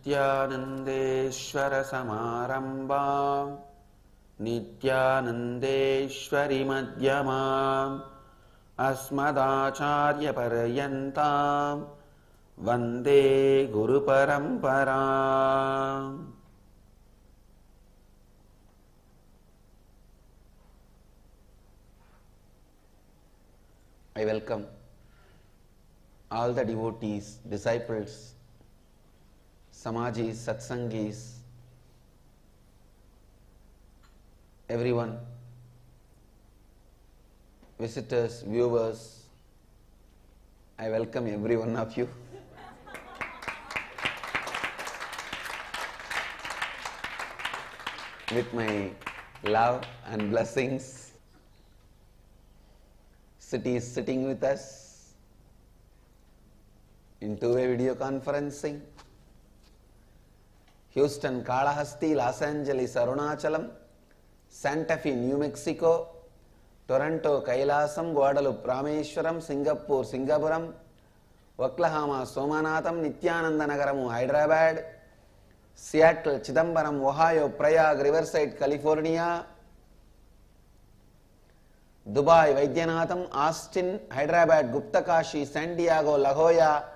नित्यानन्देश्वरसमारम्भां नित्यानन्देश्वरिमध्यमाम् अस्मदाचार्यपर्यन्तां वन्दे गुरुपरम्पराम्। I welcome all the devotees, disciples, Samajis, Satsangis, everyone, visitors, viewers. I welcome every one of you. With my love and blessings. City is sitting with us in two-way video conferencing. Houston, Kalahasti, Los Angeles, Arunachalam, Santa Fe, New Mexico, Toronto, Kailasam, Guadalupe, Rameshwaram, Singapore, Singapuram, Oklahoma, Somanatham, Nityananda Nagaramu, Hyderabad, Seattle, Chidambaram, Ohio, Prayag, Riverside, California, Dubai, Vaidyanatham, Austin, Hyderabad, Guptakashi, San Diego, La Jolla,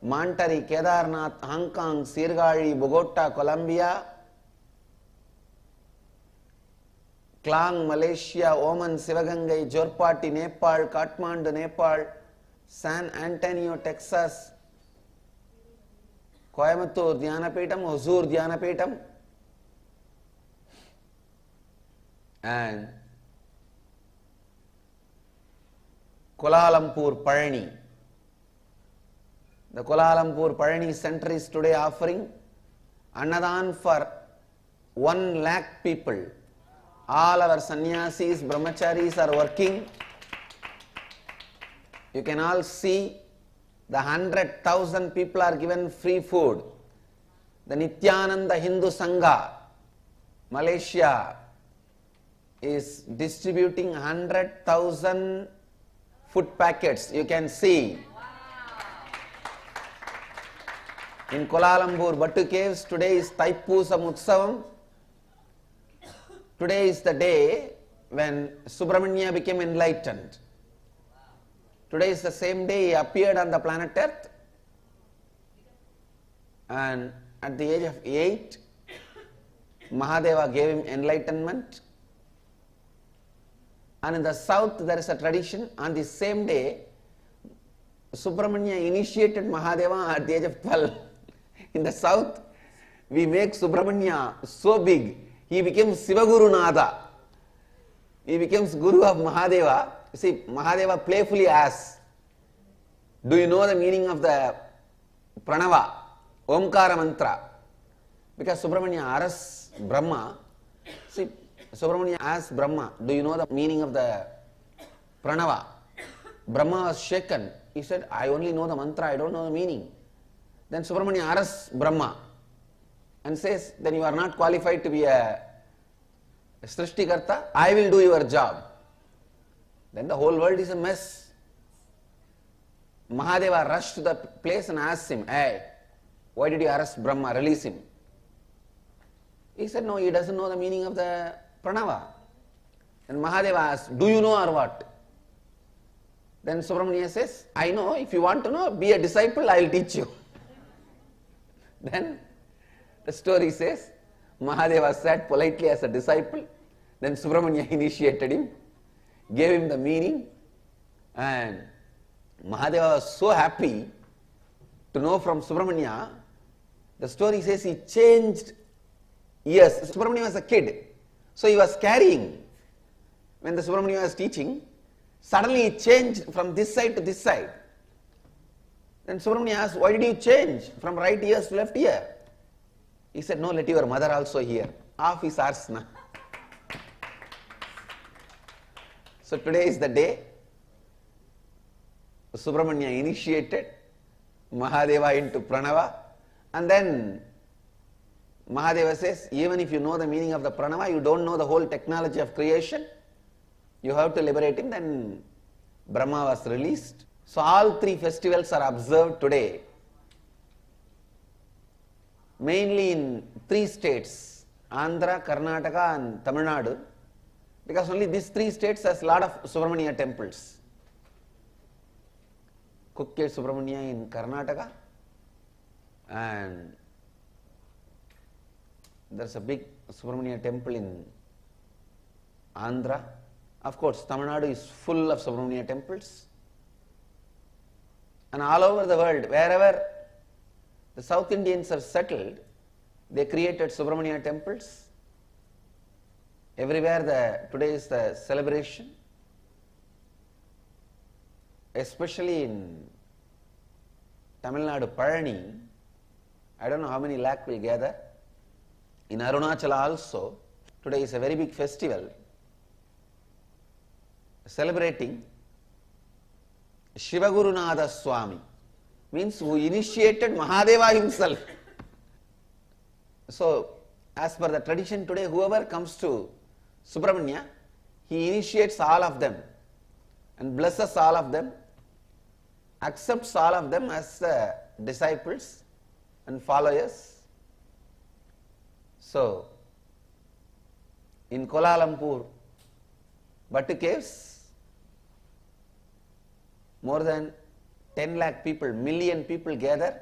Monterey, Kedarnath, Hong Kong, Sirgari, Bogota, Colombia, Klang, Malaysia, Oman, Sivagangai, Jorpati, Nepal, Kathmandu, Nepal, San Antonio, Texas, Coimbatore, Dhyanapeetham, Hosur, Dhyanapeetham, and Kuala Lumpur, Parani. The Kuala Lumpur Parani Center is today offering Annadan for 1 lakh people. All our sannyasis, brahmacharis are working. You can all see the 100,000 people are given free food. The Nityananda Hindu Sangha, Malaysia, is distributing 100,000 food packets. You can see. In Kuala Lumpur, Batu Caves, today is Thaipusam Utsavam. Today is the day when Subramanya became enlightened. Today is the same day he appeared on the planet Earth. And at the age of 8, Mahadeva gave him enlightenment. And in the south there is a tradition, on the same day, Subramanya initiated Mahadeva at the age of 12. In the south, we make Subramanya so big, he becomes Sivaguru Nada. He becomes Guru of Mahadeva. You see, Mahadeva playfully asks, do you know the meaning of the Pranava, Omkara mantra? Because Subramanya asks Brahma, see, Subramanya asked Brahma, do you know the meaning of the Pranava? Brahma was shaken. He said, I only know the mantra, I don't know the meaning. Then Subramanya asks Brahma and says, then you are not qualified to be a Srishtikarta, I will do your job. Then the whole world is a mess. Mahadeva rushed to the place and asked him, hey, why did you arrest Brahma, release him? He said, no, he doesn't know the meaning of the Pranava. And Mahadeva asked, do you know or what? Then Subramanya says, I know, if you want to know, be a disciple, I will teach you. Then the story says, Mahadeva sat politely as a disciple, then Subramanya initiated him, gave him the meaning, and Mahadeva was so happy to know from Subramanya. The story says he changed years. Subramanya was a kid, so he was carrying. When the Subramanya was teaching, suddenly he changed from this side to this side. Then Subramanya asked, why did you change from right ears to left ear? He said, no, let your mother also hear. Half is arsana. So today is the day Subramanya initiated Mahadeva into Pranava, and then Mahadeva says, even if you know the meaning of the Pranava, you don't know the whole technology of creation, you have to liberate him. Then Brahma was released. So all three festivals are observed today. mainly in 3 states, Andhra, Karnataka and Tamil Nadu, because only these 3 states has lot of Subramania temples. Kukke Subramania in Karnataka, and there's a big Subramania temple in Andhra. Of course, Tamil Nadu is full of Subramania temples. And all over the world, wherever the South Indians are settled, they created Subramania temples. Everywhere today is the celebration, especially in Tamil Nadu, Palani. I don't know how many lakh will gather. In Arunachala also, today is a very big festival celebrating Shivagurunatha Swami, means who initiated Mahadeva himself. So, as per the tradition today, whoever comes to Subramania, he initiates all of them and blesses all of them, accepts all of them as disciples and followers. So, in Kuala Lumpur, Bhattu Caves, more than 10 lakh people, million people gather.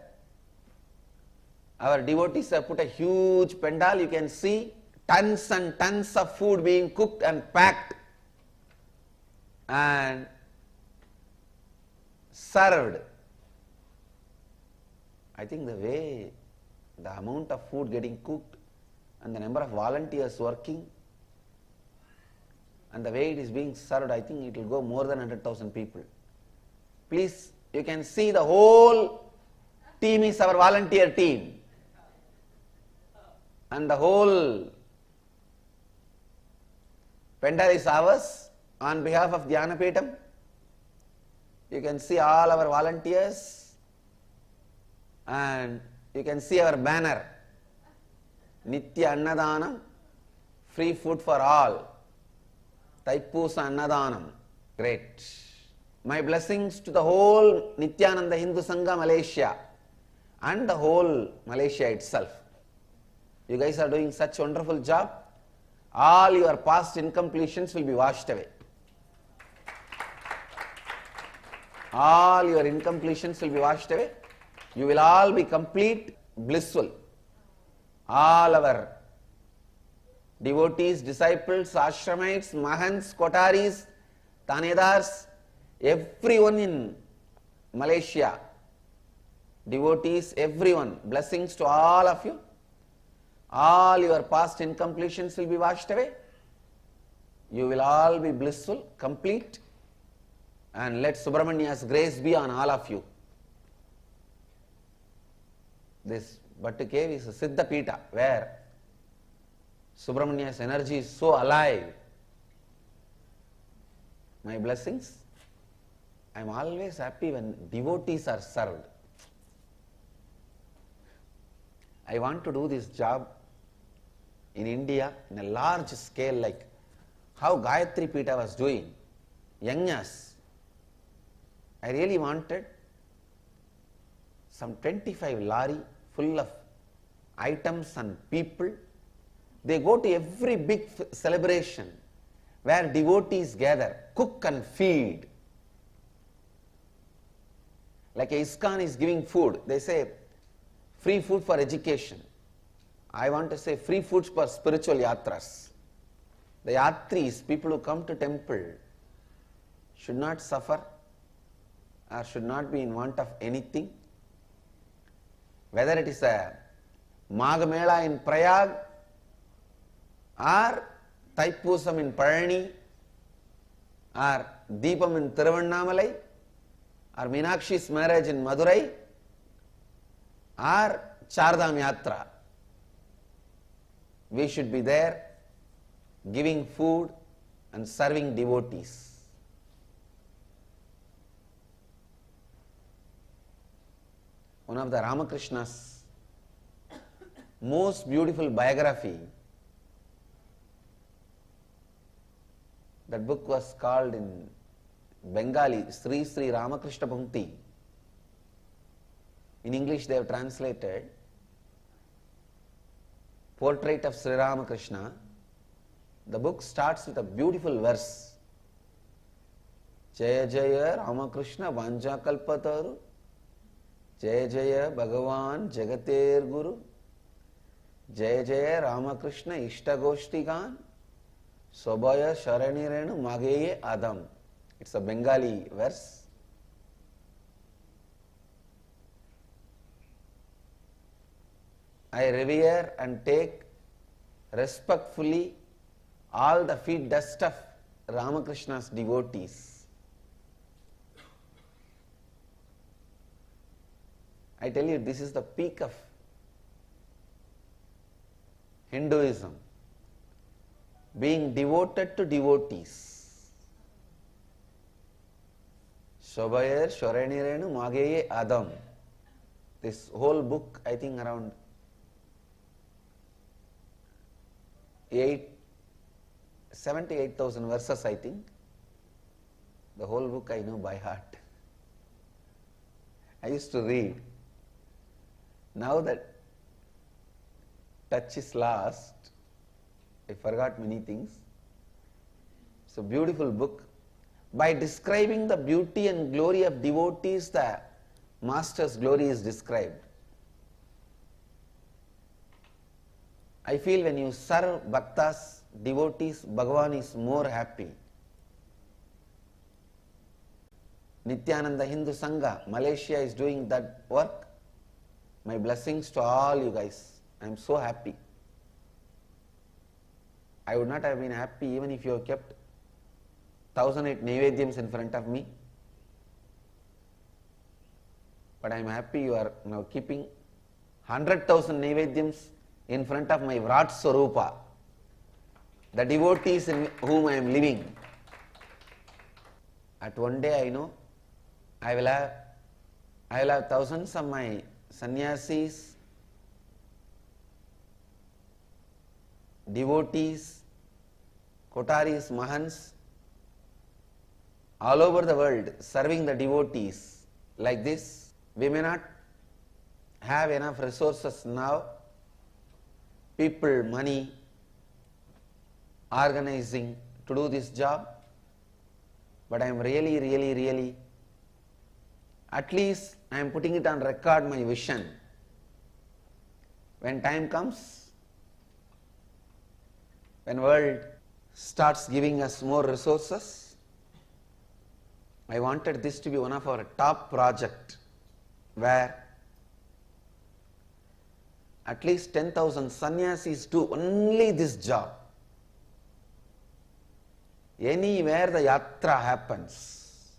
Our devotees have put a huge pandal. You can see tons and tons of food being cooked and packed and served. I think the amount of food getting cooked and the number of volunteers working and the way it is being served, I think it will go more than 100,000 people. Please, you can see the whole team is our volunteer team. And the whole pandal is ours on behalf of Dhyanapeetham. You can see all our volunteers and you can see our banner, Nitya Annadanam, free food for all, Thaipoosa Annadanam. Great. My blessings to the whole Nityananda Hindu Sangha Malaysia and the whole Malaysia itself. You guys are doing such a wonderful job. All your past incompletions will be washed away. All your incompletions will be washed away. You will all be complete, blissful. All our devotees, disciples, ashramites, mahants, kotaris, tanedars, everyone in Malaysia, devotees, everyone, blessings to all of you. All your past incompletions will be washed away. You will all be blissful, complete, and let Subramanya's grace be on all of you. This Bhattu Cave is a Siddha Peetha where Subramanya's energy is so alive. My blessings. I am always happy when devotees are served. I want to do this job in India in a large scale, like how Gayatri Peetha was doing, yajnas. I really wanted some 25 lorry full of items and people. They go to every big celebration where devotees gather, cook and feed. Like ISKCON is giving food, they say free food for education. I want to say free food for spiritual yatras. The yatris, people who come to temple, should not suffer or should not be in want of anything. Whether it is a Magh Mela in Prayag or Thaipusam in Palani or Deepam in Thiruvannamalai or Meenakshi's marriage in Madurai or Chardham Yatra, we should be there giving food and serving devotees. One of the Ramakrishna's most beautiful biography, that book was called in Bengali Sri Sri Ramakrishna Punkti. In English they have translated portrait of Sri Ramakrishna, the book starts with a beautiful verse. Jaya Jaya Ramakrishna Vanja Kalpataru, Jaya Jaya Bhagavan Jagater Guru, Jaya Jaya Ramakrishna Ishtagoshtigan, Sobaya Sharanirenu Mageye Adam. It's a Bengali verse. I revere and take respectfully all the feet dust of Ramakrishna's devotees. I tell you, this is the peak of Hinduism, being devoted to devotees. Shobayar Shoranirenu Mageye Adam. This whole book, I think around 78,000 verses, I think. The whole book I know by heart. I used to read. Now that touch is lost, I forgot many things. It's a beautiful book. By describing the beauty and glory of devotees, the Master's glory is described. I feel when you serve bhaktas, devotees, Bhagavan is more happy. Nityananda Hindu Sangha, Malaysia is doing that work. My blessings to all you guys. I am so happy. I would not have been happy even if you have kept 1,008 Naivedyams in front of me. But I am happy you are now keeping 100,000 Naivedyams in front of my Vrat Swarupa, the devotees in whom I am living. At one day I know I will have thousands of my sannyasis, devotees, kotaris, mahants, all over the world serving the devotees like this. We may not have enough resources now, people, money, organizing to do this job, but I am really, at least I am putting it on record, my vision. When time comes, when world starts giving us more resources, I wanted this to be one of our top project, where at least 10,000 sannyasis do only this job. Anywhere the yatra happens,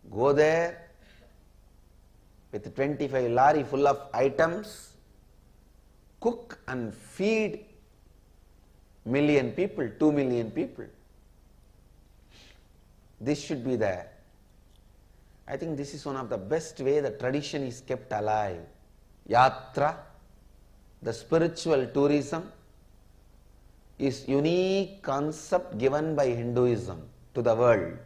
go there with 25 lorry full of items, cook and feed million people, 2 million people. This should be there. I think this is one of the best way the tradition is kept alive. Yatra, the spiritual tourism, is unique concept given by Hinduism to the world.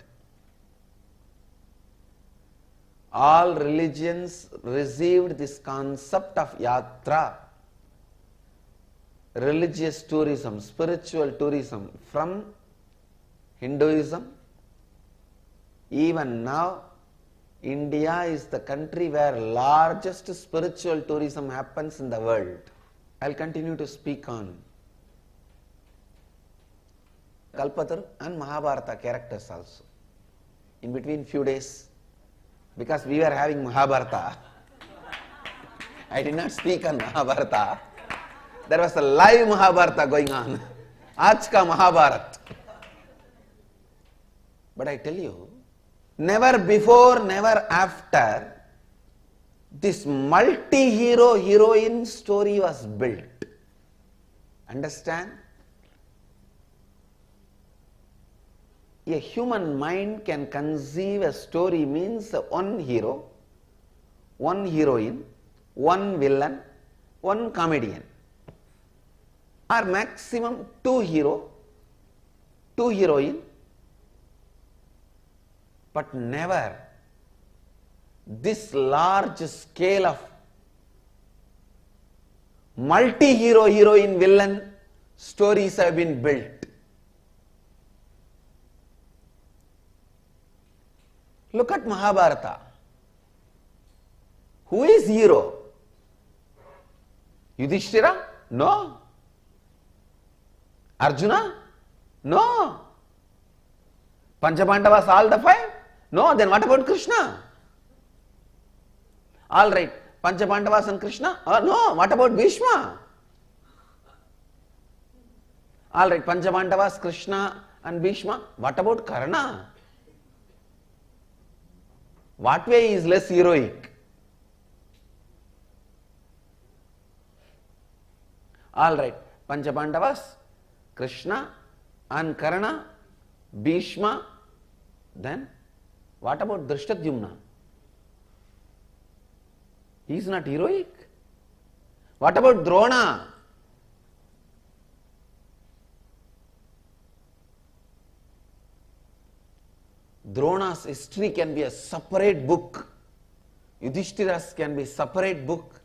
All religions received this concept of yatra, religious tourism, spiritual tourism from Hinduism. Even now, India is the country where largest spiritual tourism happens in the world. I will continue to speak on Kalpataru and Mahabharata characters also. In between few days, because we were having Mahabharata, I did not speak on Mahabharata. There was a live Mahabharata going on. Aaj ka Mahabharat. But I tell you, never before, never after, this multi-hero heroine story was built. Understand? A human mind can conceive a story means one hero, one heroine, one villain, one comedian, or maximum two hero, two heroine, but never this large scale of multi-hero, heroine, villain stories have been built. Look at Mahabharata. Who is hero? Yudhishthira? No. Arjuna? No. Panchabandavas, all the five? No. Then what about Krishna? All right. Panchabandavas and Krishna? No. What about Bhishma? All right. Panchabandavas, Krishna and Bhishma. What about Karna? What way is less heroic? All right. Panchabandavas, Krishna and Karna, Bhishma. Then what about Drishtadyumna? He is not heroic. What about Drona? Drona's history can be a separate book. Yudhishthira's can be a separate book.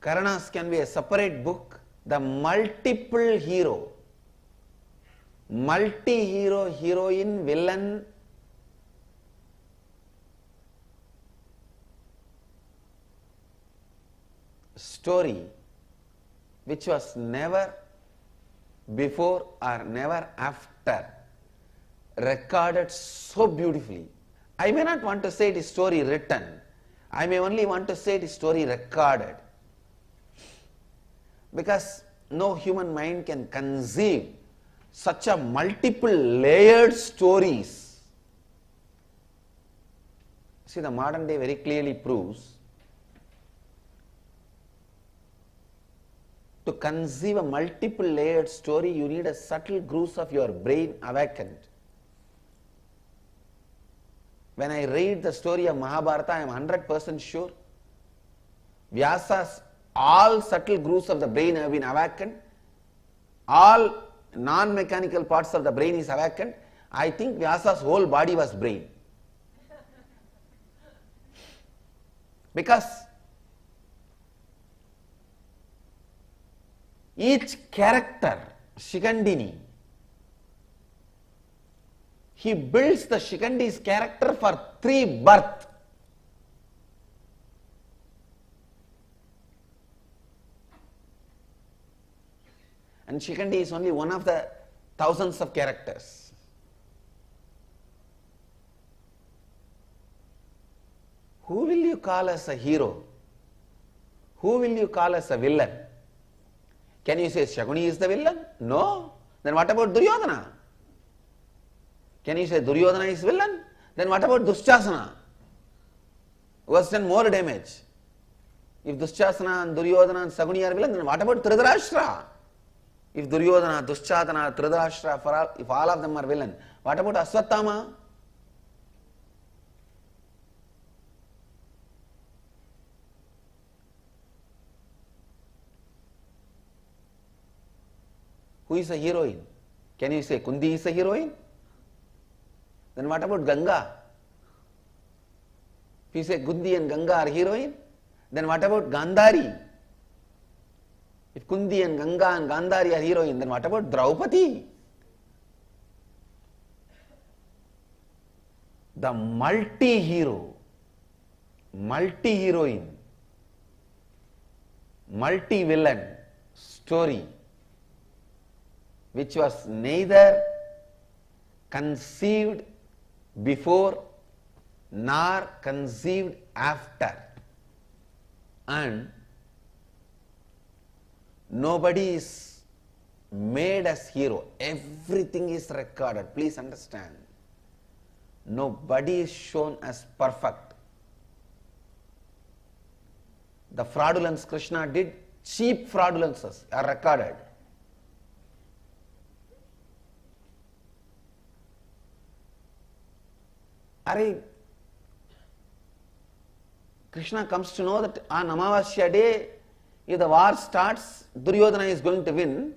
Karna's can be a separate book. The multiple hero, multi-hero, heroine, villain, story which was never before or never after recorded so beautifully. I may not want to say it is story written. I may only want to say it is story recorded. Because no human mind can conceive such a multiple layered stories. See, the modern day very clearly proves to conceive a multiple layered story, you need a subtle grooves of your brain awakened. When I read the story of Mahabharata, I am 100% sure Vyasa's all subtle grooves of the brain have been awakened. All non-mechanical parts of the brain is awakened. I think Vyasa's whole body was brain. Because each character, Shikandini, he builds the Shikandi's character for 3 births. And Shikandi is only one of the thousands of characters. Who will you call as a hero? Who will you call as a villain? Can you say Shakuni is the villain? No. Then what about Duryodhana? Can you say Duryodhana is villain? Then what about Dushasana? Who has done more damage? If Dushasana and Duryodhana and Shakuni are villain, then what about Dhritarashtra? If Duryodhana, Dushasana, Dhritarashtra, if all of them are villain, what about Aswathama? Who is a heroine? Can you say Kundi is a heroine? Then what about Ganga? If you say Kundi and Ganga are heroine, then what about Gandhari? If Kundi and Ganga and Gandhari are heroine, then what about Draupadi? The multi-hero, multi-heroine, multi-villain story, which was neither conceived before nor conceived after, and nobody is made as hero. Everything is recorded. Please understand. Nobody is shown as perfect. The fraudulence Krishna did, cheap fraudulences are recorded. Krishna comes to know that on Amavasya day, if the war starts, Duryodhana is going to win,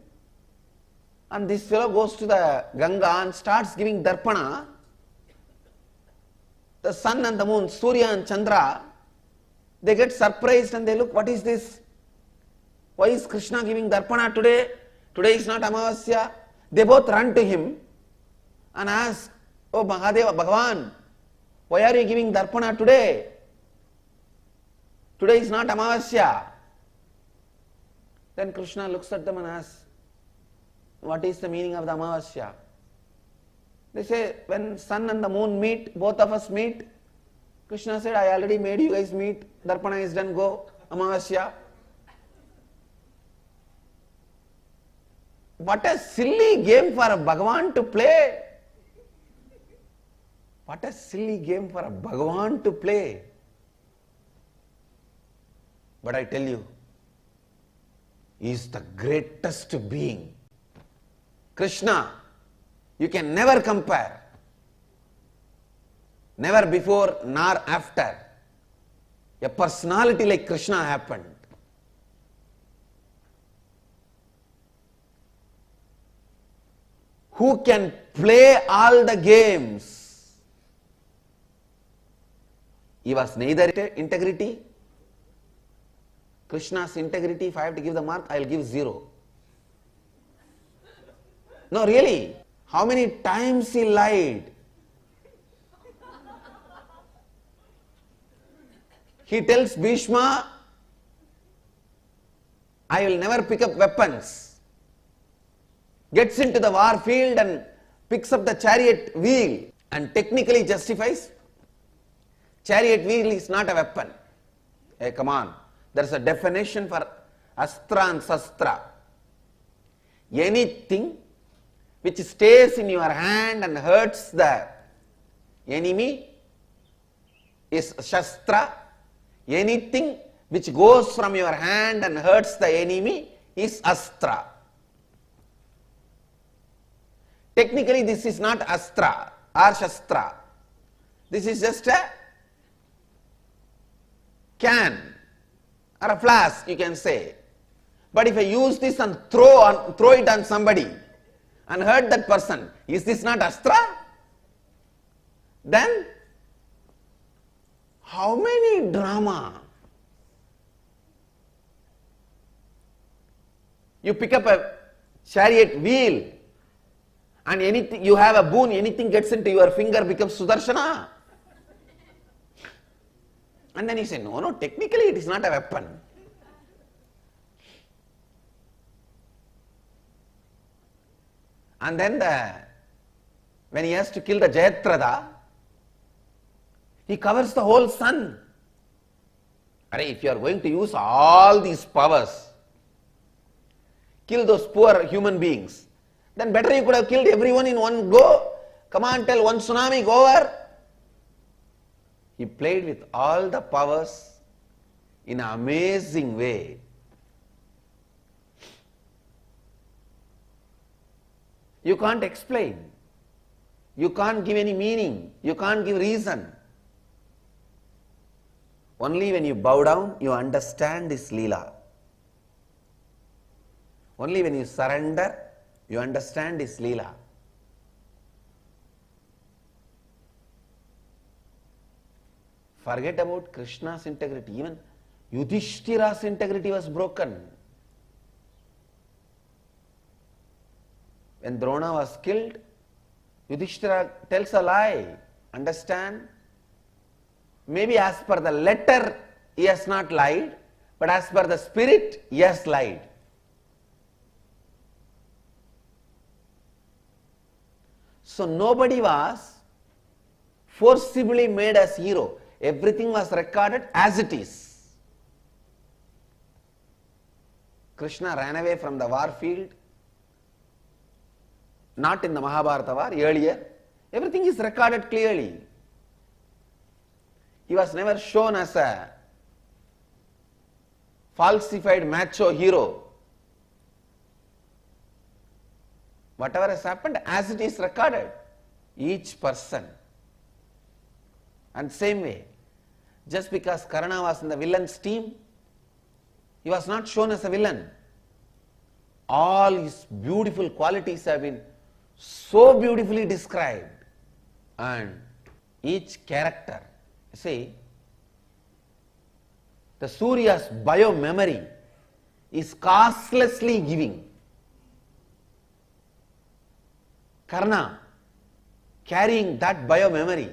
and this fellow goes to the Ganga and starts giving darpana. The sun and the moon, Surya and Chandra, They get surprised and they look, what is this? Why is Krishna giving darpana today? Today is not Amavasya. They both run to him and ask, oh Mahadeva, Bhagavan, why are you giving darpana today? Today is not Amavasya. Then Krishna looks at them and asks, what is the meaning of the Amavasya? They say, when sun and the moon meet, both of us meet. Krishna said, I already made you guys meet. Darpana is done, go. Amavasya. What a silly game for a Bhagavan to play. What a silly game for a Bhagavan to play. But I tell you, he is the greatest being. Krishna, you can never compare. Never before nor after a personality like Krishna happened. Who can play all the games. He was neither integrity. Krishna's integrity, if I have to give the mark, I will give 0. No, really. How many times he lied? He tells Bhishma, I will never pick up weapons. Gets into the war field and picks up the chariot wheel and technically justifies. Chariot wheel is not a weapon. Hey, come on. There is a definition for astra and sastra. Anything which stays in your hand and hurts the enemy is shastra. Anything which goes from your hand and hurts the enemy is astra. Technically, this is not astra or shastra. This is just a can or a flask, you can say. But if I use this and throw it on somebody and hurt that person, is this not astra? Then how many drama? You pick up a chariot wheel and anything, you have a boon, anything gets into your finger becomes Sudarshana. And then he said, no, technically it is not a weapon. And then when he has to kill the Jayadrata, he covers the whole sun. If you are going to use all these powers, kill those poor human beings, then better you could have killed everyone in one go. Come on, tell one tsunami, go over. He played with all the powers in an amazing way. You can't explain. You can't give any meaning. You can't give reason. Only when you bow down, you understand this Leela. Only when you surrender, you understand this Leela. Forget about Krishna's integrity. Even Yudhishthira's integrity was broken. When Drona was killed, Yudhishthira tells a lie. Understand? Maybe as per the letter, he has not lied, but as per the spirit, he has lied. So nobody was forcibly made as hero. Everything was recorded as it is. Krishna ran away from the war field, not in the Mahabharata war, earlier. Everything is recorded clearly. He was never shown as a falsified macho hero. Whatever has happened, as it is recorded, each person. And same way, just because Karna was in the villain's team, he was not shown as a villain. All his beautiful qualities have been so beautifully described. And each character, see, The Surya's bio-memory is costlessly giving. Karna, carrying that bio-memory,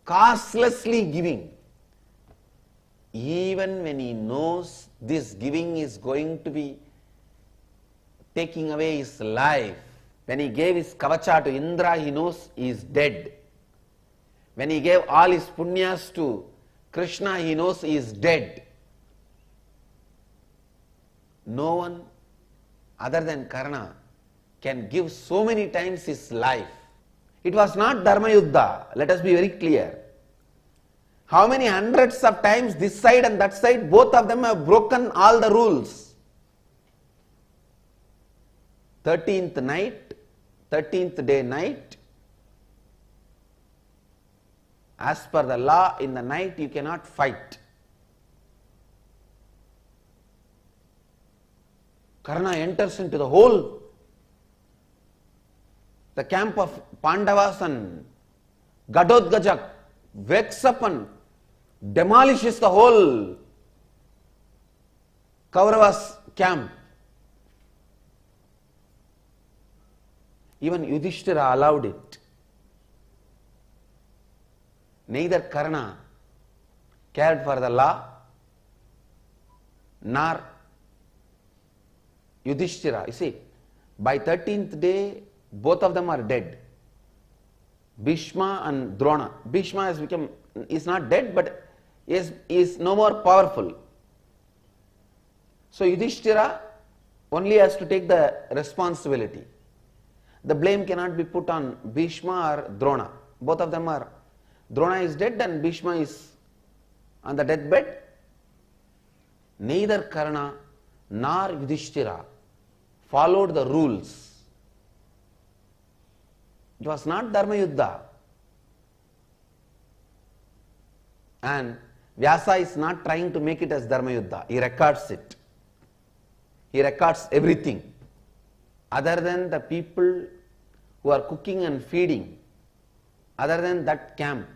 costlessly giving, even when he knows this giving is going to be taking away his life. When he gave his kavacha to Indra, he knows he is dead. When he gave all his punyas to Krishna, he knows he is dead. No one other than Karna can give so many times his life. It was not Dharma Yuddha, let us be very clear. How many hundreds of times this side and that side, both of them have broken all the rules. 13th day night, as per the law, in the night you cannot fight. Karna enters into the camp of Pandavas, and Gadodgaja wakes up and demolishes the whole Kauravas camp. Even Yudhishthira allowed it. Neither Karna cared for the law, nor Yudhishthira. You see, by 13th day, both of them are dead. Bhishma and Drona. Bhishma is not dead, but is no more powerful. So Yudhishthira only has to take the responsibility. The blame cannot be put on Bhishma or Drona. Both of them are. Drona is dead and Bhishma is on the deathbed. Neither Karna nor Yudhishthira followed the rules. It was not Dharma Yuddha. And Vyasa is not trying to make it as Dharma Yuddha. He records it. He records everything. Other than the people who are cooking and feeding, other than that camp,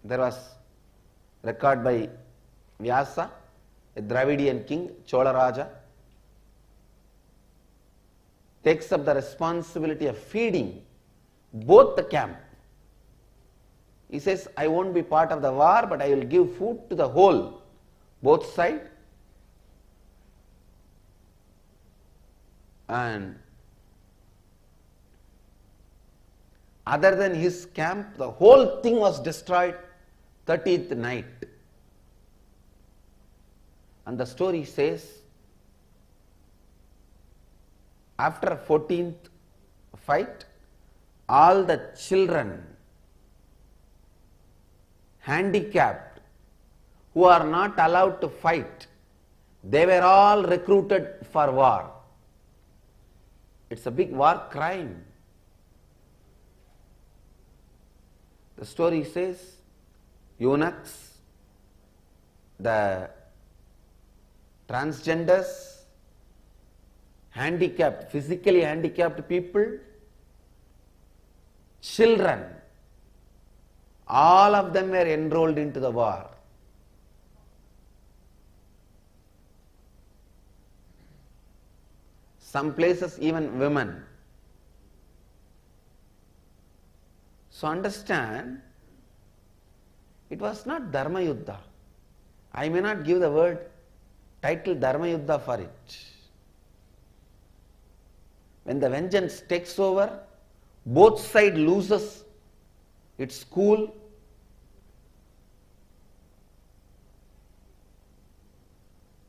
there was record by Vyasa, a Dravidian king, Chola Raja, takes up the responsibility of feeding both the camp. He says, I won't be part of the war, but I will give food to the whole, both sides. And other than his camp, the whole thing was destroyed 30th night. And the story says, after 14th fight, all the children, handicapped, who are not allowed to fight, they were all recruited for war. It's a big war crime. The story says, eunuchs, the transgenders, handicapped, physically handicapped people, children, all of them were enrolled into the war. Some places even women. So understand, it was not Dharma Yuddha. I may not give the word title Dharma Yuddha for it. When the vengeance takes over, both sides loses its cool.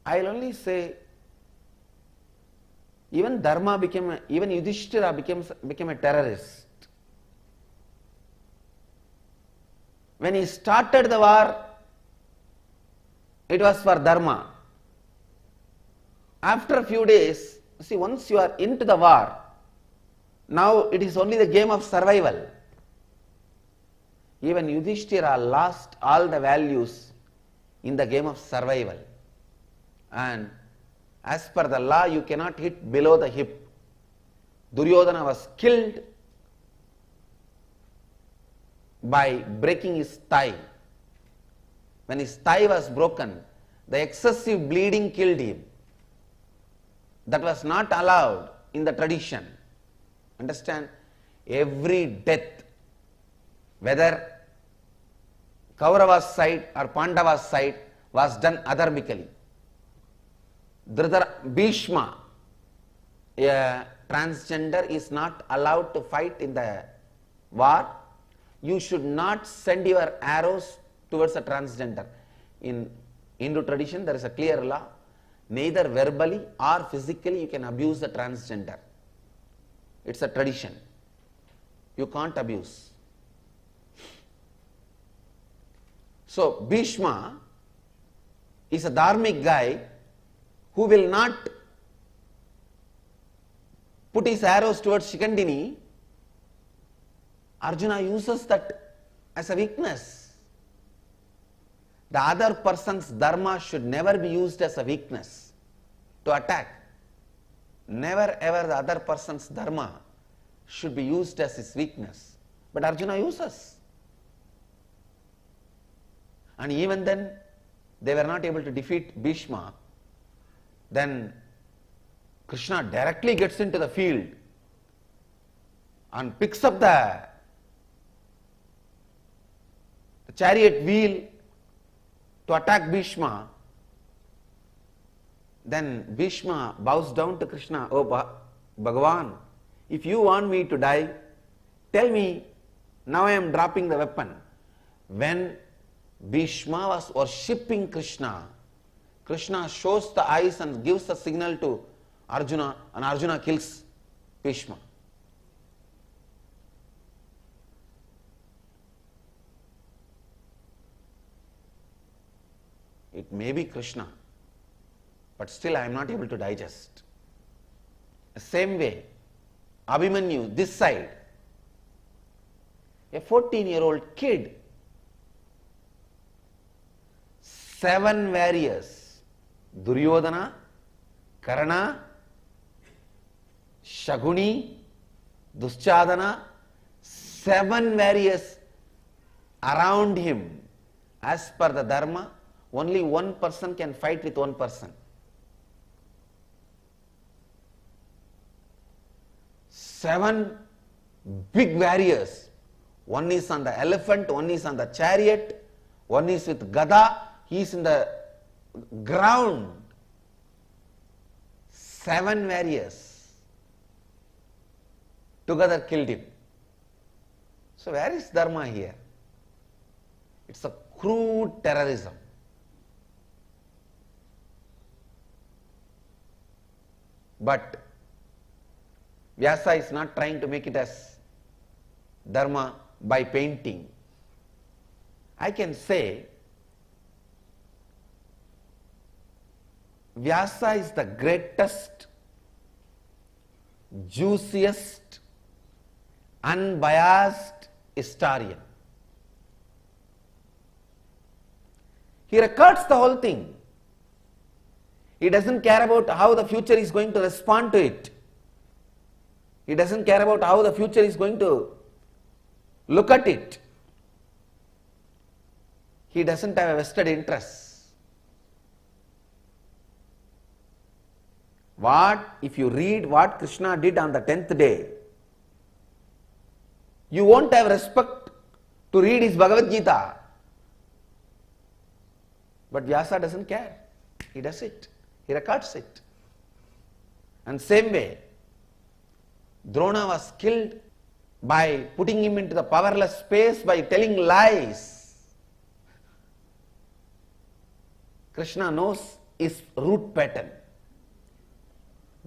I'll only say, even Yudhishthira became a terrorist. When he started the war, it was for Dharma. After a few days, see, once you are into the war, now it is only the game of survival. Even Yudhishthira lost all the values in the game of survival. And as per the law, you cannot hit below the hip. Duryodhana was killed by breaking his thigh. When his thigh was broken, The excessive bleeding killed him. That was not allowed in the tradition. Understand? Every death, whether Kaurava's side or Pandava's side, was done adharmically. Bhishma, a transgender, is not allowed to fight in the war. You should not send your arrows towards a transgender. In Hindu tradition, there is a clear law. Neither verbally or physically you can abuse the transgender. It's a tradition. You can't abuse. So Bhishma is a dharmic guy who will not put his arrows towards Shikandini. Arjuna uses that as a weakness. The other person's dharma should never be used as a weakness to attack. Never ever the other person's dharma should be used as his weakness. But Arjuna uses. And even then, they were not able to defeat Bhishma. Then Krishna directly gets into the field and picks up the chariot wheel to attack Bhishma. Then Bhishma bows down to Krishna. Oh Bhagavan, if you want me to die, tell me, now I am dropping the weapon. When Bhishma was worshipping Krishna, Krishna shows the eyes and gives the signal to Arjuna, and Arjuna kills Bhishma. It may be Krishna, but still I am not able to digest. The same way, Abhimanyu, this side, a 14-year-old kid, 7 warriors, Duryodhana, Karna, Shaguni, Duschadana, 7 warriors around him. As per the dharma, only one person can fight with one person. 7 big warriors. One is on the elephant, one is on the chariot, one is with Gada, he is in the ground. 7 warriors together killed him. So where is dharma here? It's a crude terrorism. But Vyasa is not trying to make it as dharma by painting. I can say Vyasa is the greatest, juiciest, unbiased historian. He records the whole thing. He doesn't care about how the future is going to respond to it. He doesn't care about how the future is going to look at it. He doesn't have a vested interest. If you read what Krishna did on the 10th day, you won't have respect to read his Bhagavad Gita. But Vyasa doesn't care. He does it. He records it. And same way, Drona was killed by putting him into the powerless space by telling lies. Krishna knows his root pattern.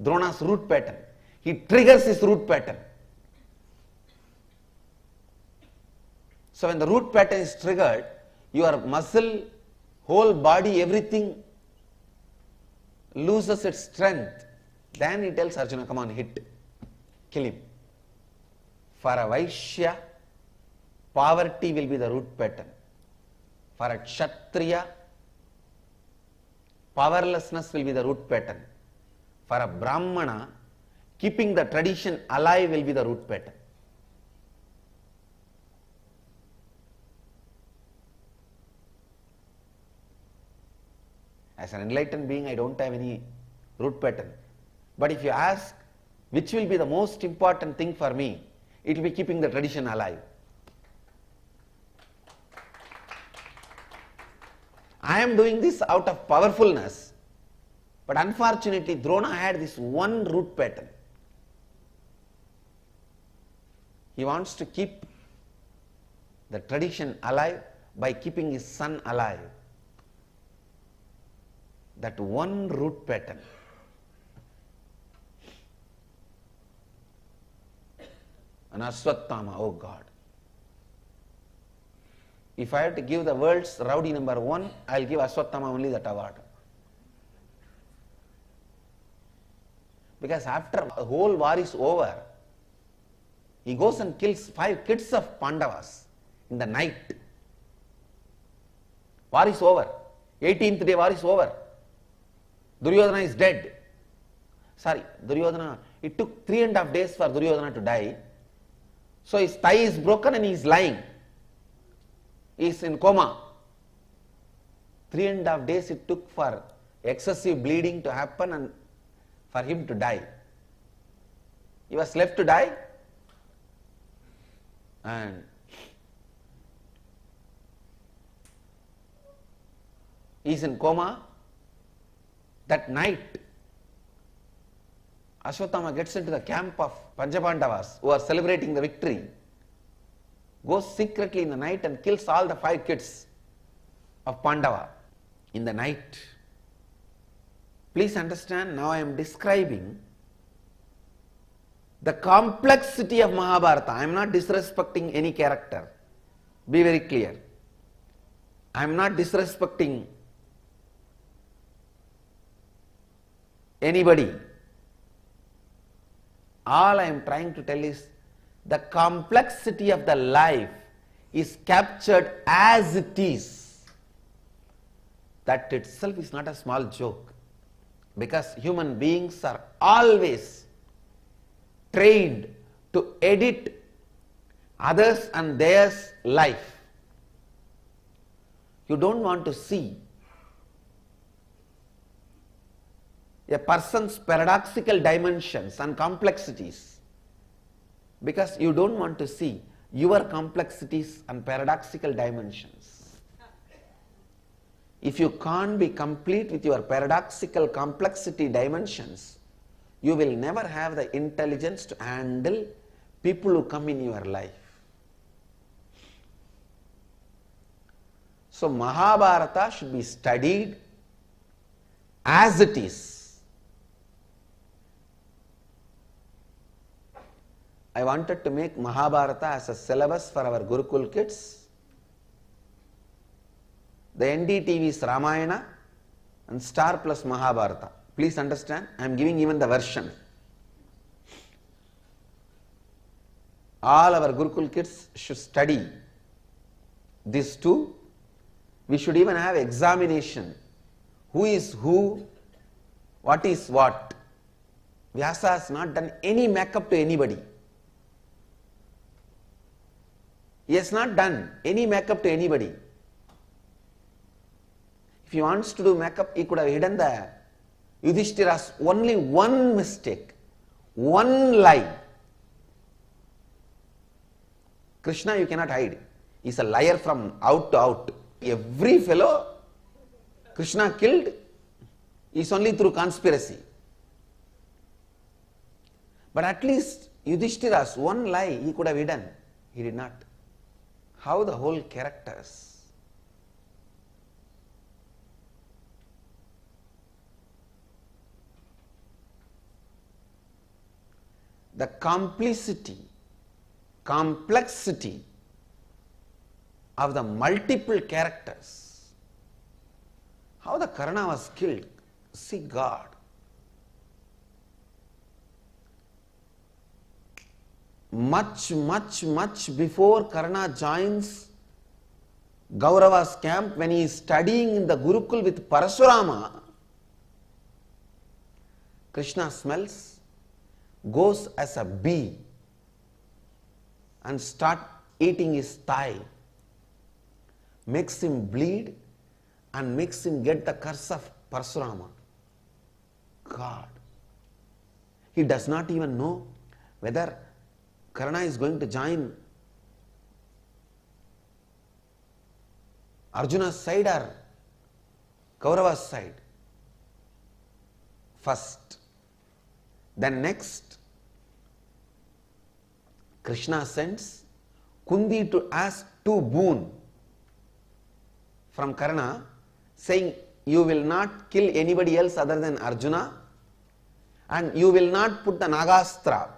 Drona's root pattern. He triggers his root pattern. So when the root pattern is triggered, your muscle, whole body, everything loses its strength. Then he tells Arjuna, come on, hit, kill him. For a Vaishya, poverty will be the root pattern. For a Kshatriya, powerlessness will be the root pattern. For a Brahmana, keeping the tradition alive will be the root pattern. As an enlightened being, I don't have any root pattern. But if you ask, which will be the most important thing for me, it will be keeping the tradition alive. I am doing this out of powerfulness, but unfortunately Drona had this one root pattern. He wants to keep the tradition alive by keeping his son alive. That one root pattern. And Ashwatthama, oh God. If I have to give the world's rowdy number 1, I will give Ashwatthama only that award. Because after the whole war is over, he goes and kills 5 kids of Pandavas in the night. War is over. 18th day war is over. Duryodhana is dead. Sorry, Duryodhana, it took 3.5 days for Duryodhana to die. So his thigh is broken and he is lying. He is in coma. 3.5 days it took for excessive bleeding to happen and for him to die. He was left to die, and he is in coma. That night, Ashwatthama gets into the camp of Panchapandavas who are celebrating the victory, goes secretly in the night and kills all the 5 kids of Pandava in the night. Please understand, now I am describing the complexity of Mahabharata. I am not disrespecting any character. Be very clear. I am not disrespecting anybody. All I am trying to tell is the complexity of the life is captured as it is. That itself is not a small joke, because human beings are always trained to edit others and theirs life. You don't want to see a person's paradoxical dimensions and complexities, because you don't want to see your complexities and paradoxical dimensions. If you can't be complete with your paradoxical complexity dimensions, you will never have the intelligence to handle people who come in your life. So Mahabharata should be studied as it is. I wanted to make Mahabharata as a syllabus for our Gurukul kids. The NDTV's Ramayana and Star Plus Mahabharata. Please understand, I am giving even the version. All our Gurukul kids should study these two. We should even have examination. Who is who? What is what? Vyasa has not done any makeup to anybody. He has not done any makeup to anybody. If he wants to do makeup, he could have hidden the Yudhishthira's only one mistake, one lie. Krishna you cannot hide. He is a liar from out to out. Every fellow Krishna killed is only through conspiracy. But at least Yudhishthira's one lie he could have hidden. He did not. How the whole characters. The complexity of the multiple characters. How the Karna was killed. See God. Much before Karna joins Gaurava's camp, when he is studying in the Gurukul with Parasurama, Krishna smells, goes as a bee and start eating his thigh, makes him bleed and makes him get the curse of Parsurama. God. He does not even know whether Karna is going to join Arjuna's side or Kaurava's side. First. Then next, Krishna sends Kundi to ask two boon from Karna, saying, you will not kill anybody else other than Arjuna, and you will not put the Nagastra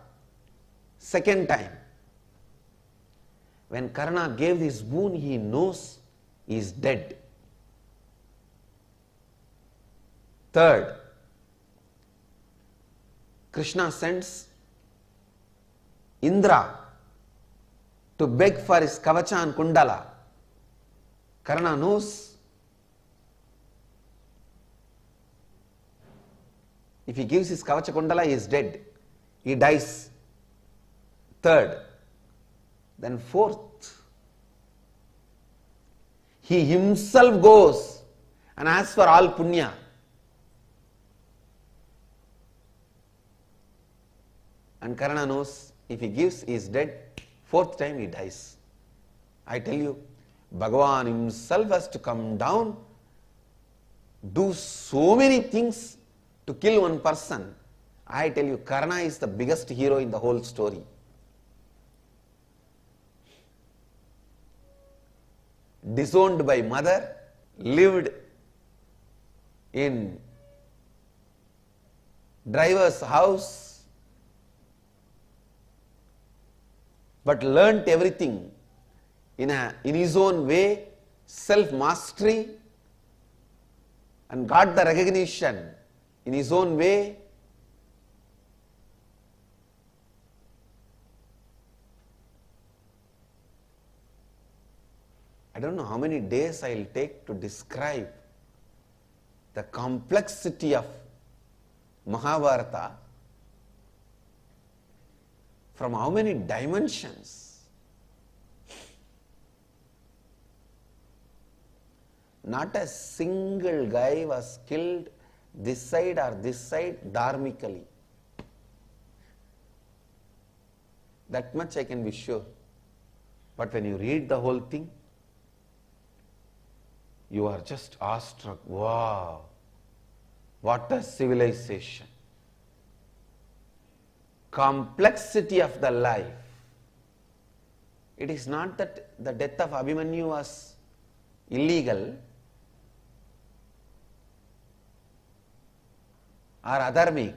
second time. When Karna gave this boon, he knows he is dead. Third, Krishna sends Indra to beg for his Kavacha and Kundala. Karna knows if he gives his Kavacha Kundala, he is dead. He dies. Third. Then fourth, he himself goes and asks for all punya. And Karna knows if he gives, he is dead. Fourth time he dies. I tell you, Bhagavan himself has to come down, do so many things to kill one person. I tell you, Karna is the biggest hero in the whole story. Disowned by mother, lived in driver's house, but learnt everything in his own way, self-mastery, and got the recognition in his own way. I don't know how many days I will take to describe the complexity of Mahabharata, from how many dimensions. Not a single guy was killed this side or this side dharmically. That much I can be sure. But when you read the whole thing, you are just awestruck. Wow, what a civilization. Complexity of the life. It is not that the death of Abhimanyu was illegal or adharmic.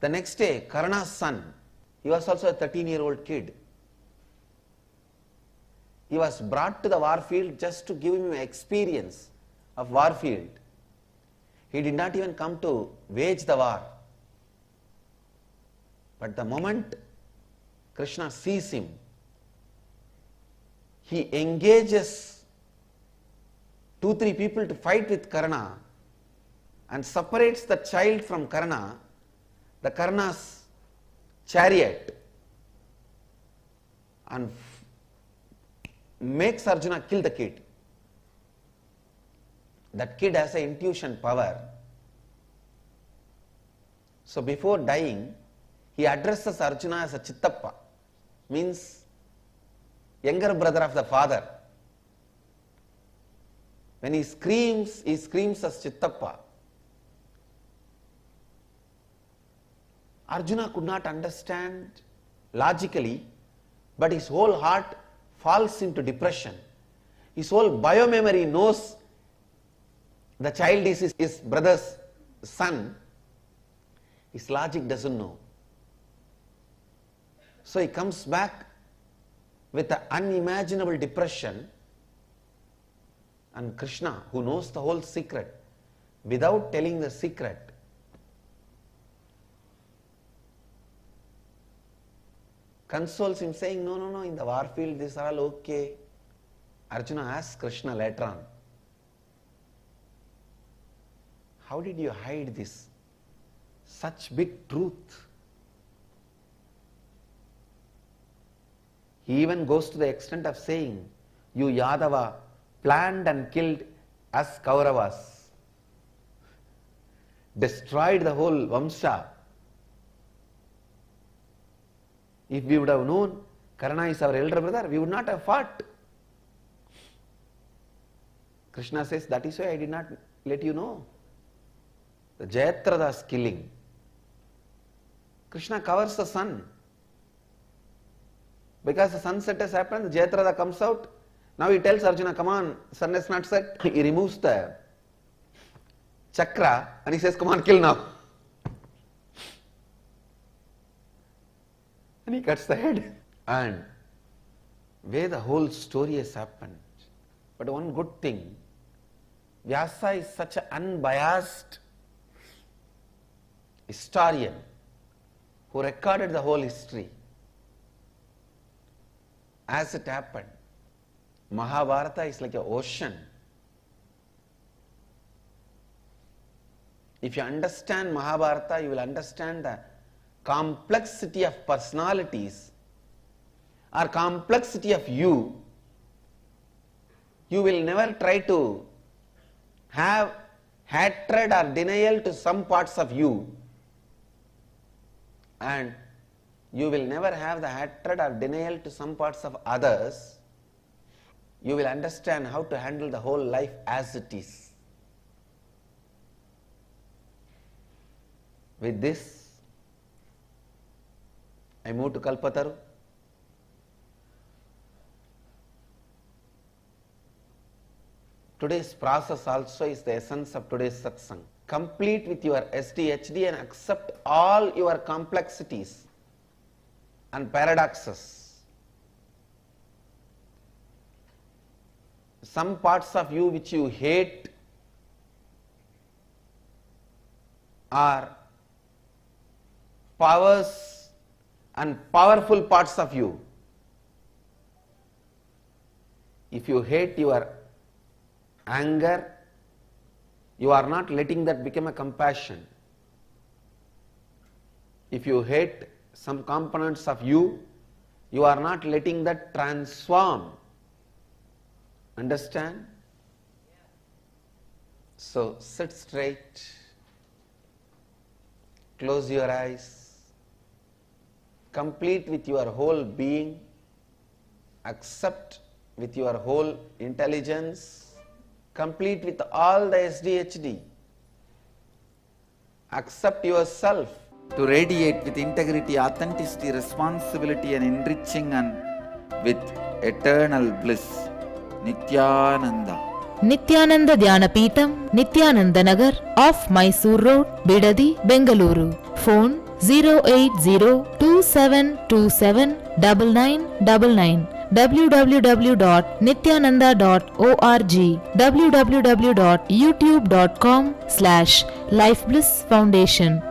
The next day, Karna's son, he was also a 13-year-old kid. He was brought to the war field just to give him an experience of war field. He did not even come to wage the war. But the moment Krishna sees him, he engages 2-3 people to fight with Karna and separates the child from Karna, the Karna's chariot, and makes Arjuna kill the kid. That kid has an intuition power. So before dying, he addresses Arjuna as a Chittappa, means younger brother of the father. When he screams as Chittappa. Arjuna could not understand logically, but his whole heart falls into depression. His whole biomemory knows the child is his brother's son. His logic doesn't know. So he comes back with an unimaginable depression, and Krishna, who knows the whole secret, without telling the secret, consoles him, saying, no, in the war field these are all okay. Arjuna asks Krishna later on, how did you hide this? Such big truth. He even goes to the extent of saying, you Yadava planned and killed us Kauravas. destroyed the whole Vamsha. If we would have known Karna is our elder brother, we would not have fought. Krishna says, that is why I did not let you know. The Jayadrath's killing. Krishna covers the sun. Because the sunset has happened, Jayadratha comes out. Now he tells Arjuna, come on, sun has not set. He removes the chakra and he says, come on, kill now. And he cuts the head. And where the whole story has happened. But one good thing, Vyasa is such an unbiased historian who recorded the whole history. As it happened, Mahabharata is like an ocean. If you understand Mahabharata, you will understand the complexity of personalities or complexity of you. You will never try to have hatred or denial to some parts of you, and you will never have the hatred or denial to some parts of others. You will understand how to handle the whole life as it is. With this, I move to Kalpataru. Today's process also is the essence of today's satsang. Complete with your SDHD and accept all your complexities and paradoxes. Some parts of you which you hate are powers and powerful parts of you. If you hate your anger, you are not letting that become a compassion. If you hate some components of you, you are not letting that transform. Understand? So sit straight, close your eyes, complete with your whole being, accept with your whole intelligence, complete with all the SDHD. Accept yourself. To radiate with integrity, authenticity, responsibility and enriching and with eternal bliss. Nityananda. Nityananda Dhyanapitham, Nityananda Nagar, off Mysore Road, Bidadi, Bengaluru. Phone 08027279999. www.nityananda.org, www.youtube.com/Life Bliss Foundation.